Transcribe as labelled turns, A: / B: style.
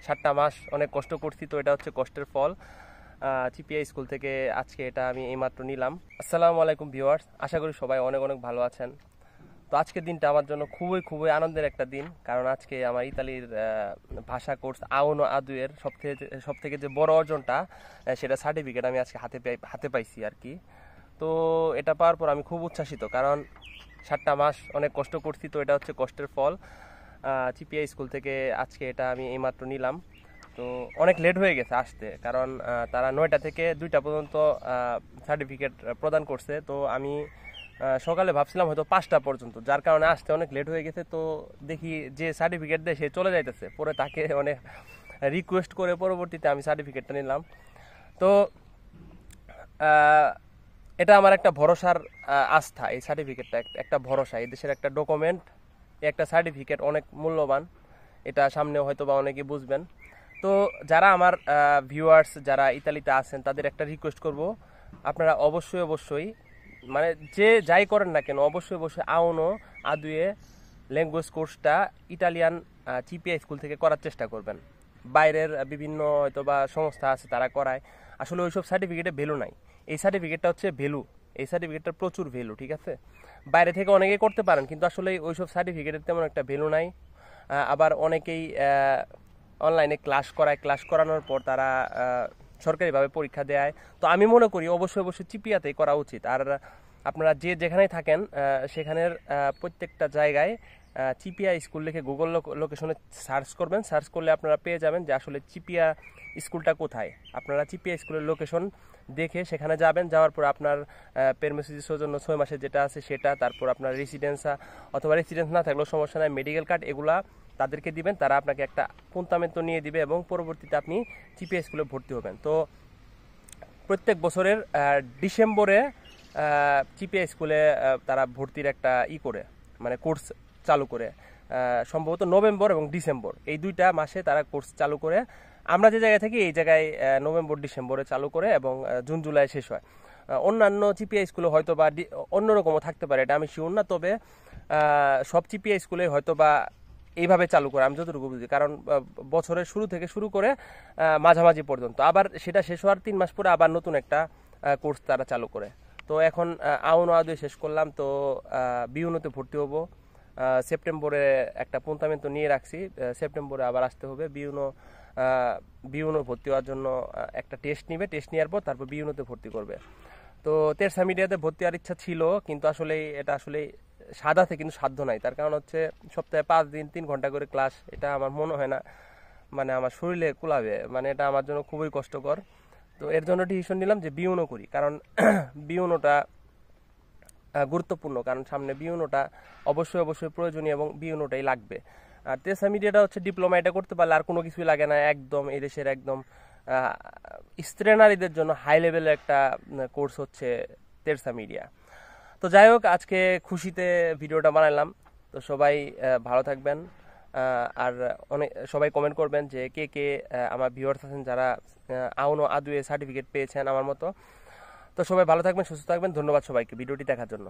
A: 7টা মাস অনেক কষ্ট করছি, তো এটা হচ্ছে কষ্টের ফল। চিপিআই স্কুল থেকে আজকে এটা আমি এইমাত্র নিলাম। আসসালামু আলাইকুম ভিউয়ার্স, আশা করি সবাই অনেক অনেক ভালো আছেন। তো আজকের দিনটা আমার জন্য খুবই খুবই আনন্দের একটা দিন, কারণ আজকে আমার ইতালির ভাষা কোর্স আউনো আদুয়ের সব থেকে যে বড় অর্জনটা, সেটা সার্টিফিকেট আমি আজকে হাতে পাইছি আর কি। তো এটা পাওয়ার পর আমি খুব উচ্ছ্বাসিত, কারণ 7টা মাস অনেক কষ্ট করছি, তো এটা হচ্ছে কষ্টের ফল। চিপিআই স্কুল থেকে আজকে এটা আমি এইমাত্র নিলাম। তো অনেক লেট হয়ে গেছে আসতে, কারণ তারা 9টা থেকে 2টা পর্যন্ত সার্টিফিকেট প্রদান করছে। তো আমি সকালে ভাবছিলাম হয়তো 5টা পর্যন্ত, যার কারণে আসতে অনেক লেট হয়ে গেছে। তো দেখি যে সার্টিফিকেট দেয় সে চলে যাইতেছে, পরে তাকে অনেক রিকোয়েস্ট করে পরবর্তীতে আমি সার্টিফিকেটটা নিলাম। তো এটা আমার একটা ভরসার আস্থা। এই সার্টিফিকেটটা একটা ভরসা, এই দেশের একটা ডকুমেন্ট, একটা সার্টিফিকেট অনেক মূল্যবান। এটা সামনেও হয়তো বা অনেকে বুঝবেন। তো যারা আমার ভিউয়ার্স যারা ইতালিতে আছেন, তাদের একটা রিকোয়েস্ট করব, আপনারা অবশ্যই অবশ্যই মানে যে যাই করেন না কেন, অবশ্যই অবশ্যই আউনো আদুয়ে ল্যাঙ্গুয়েজ কোর্সটা ইটালিয়ান চিপিআই স্কুল থেকে করার চেষ্টা করবেন। বাইরের বিভিন্ন হয়তো বা সংস্থা আছে তারা করায়, আসলে ওইসব সার্টিফিকেটে ভ্যালু নাই। এই সার্টিফিকেটটা হচ্ছে ভ্যালু, এই সার্টিফিকেটটার প্রচুর ভ্যালু, ঠিক আছে? বাইরে থেকে অনেকেই করতে পারেন, কিন্তু আসলে ওইসব সার্টিফিকেটের তেমন একটা ভ্যালু নাই। আবার অনেকেই অনলাইনে ক্লাস করায়, ক্লাস করানোর পর তারা সরকারিভাবে পরীক্ষা দেয়। তো আমি মনে করি অবশ্যই অবশ্যই চিপিয়াতেই করা উচিত। আর আপনারা যে যেখানেই থাকেন সেখানের প্রত্যেকটা জায়গায় চিপিয়া স্কুল লিখে গুগল লোকেশনে সার্চ করবেন। সার্চ করলে আপনারা পেয়ে যাবেন যে আসলে চিপিয়া স্কুলটা কোথায়। আপনারা চিপিয়া স্কুলের লোকেশন দেখে সেখানে যাবেন, যাওয়ার পর আপনার পেরমেসিসের সৌজন্য 6 মাসের যেটা আছে সেটা, তারপর আপনার অথবা রেসিডেন্স না থাকলেও সমস্যা নাই, মেডিকেল কার্ড, এগুলা তাদেরকে দিবেন। তারা আপনাকে একটা পুন্তামেন্ট নিয়ে দিবে এবং পরবর্তীতে আপনি চিপিএস স্কুলে ভর্তি হবেন। তো প্রত্যেক বছরের ডিসেম্বরে চিপিএস স্কুলে তারা ভর্তির একটা করে, মানে কোর্স চালু করে। সম্ভবত নভেম্বর এবং ডিসেম্বর এই 2টা মাসে তারা কোর্স চালু করে। আমরা যে জায়গায় থাকি এই জায়গায় নভেম্বর ডিসেম্বরে চালু করে এবং জুন জুলাই শেষ হয়। অন্যান্য চিপিআই স্কুলে হয়তো বা অন্যরকমও থাকতে পারে, এটা আমি শিওর না। তবে সব চিপিআই স্কুলে হয়তো বা এইভাবে চালু করে, আমি যতটুকু বুঝি, কারণ বছরের শুরু থেকে শুরু করে মাঝামাঝি পর্যন্ত, আবার সেটা শেষ হওয়ার 3 মাস পরে আবার নতুন একটা কোর্স তারা চালু করে। তো এখন আউনো আদুয়ে শেষ করলাম, তো বিউনোতে ভর্তি হব। সেপ্টেম্বরে একটা পুন্তামেন্ট নিয়ে রাখছি, সেপ্টেম্বরে আবার আসতে হবে। বিউনো ভর্তি হওয়ার জন্য একটা টেস্ট নিবে, টেস্ট নেওয়ার পর তারপর বিউনোতে ভর্তি করবে। তো তেরসা মিডিয়াতে ভর্তি হওয়ার ইচ্ছা ছিল, কিন্তু আসলে এটা আসলে সাদাতে কিন্তু সাধ্য নাই। তার কারণ হচ্ছে সপ্তাহে 5 দিন 3 ঘন্টা করে ক্লাস, এটা আমার মনে হয় না মানে আমার শরীরে কুলাবে, মানে এটা আমার জন্য খুবই কষ্টকর। তো এর জন্য ডিসিশন নিলাম যে বিউনো করি, কারণ বিউনোটা গুরুত্বপূর্ণ, কারণ সামনে বিউনোটা অবশ্যই অবশ্যই প্রয়োজনীয় এবং বিউনোটাই লাগবে। আর তেরসা মিডিয়াটা হচ্ছে ডিপ্লোমা, এটা করতে পারলে আর কোনো কিছুই লাগে না। একদম এই দেশের একদম স্ত্রী নারীদের জন্য হাই লেভেলের একটা কোর্স হচ্ছে তেরসা মিডিয়া। তো যাই হোক, আজকে খুশিতে ভিডিওটা বানালাম। তো সবাই ভালো থাকবেন, আর সবাই কমেন্ট করবেন যে কে কে আমার ভিউয়ার্স আছেন যারা আউনো আদুয়ে সার্টিফিকেট পেয়েছেন আমার মতো। তো সবাই ভালো থাকবেন, সুস্থ থাকবেন। ধন্যবাদ সবাইকে ভিডিওটি দেখার জন্য।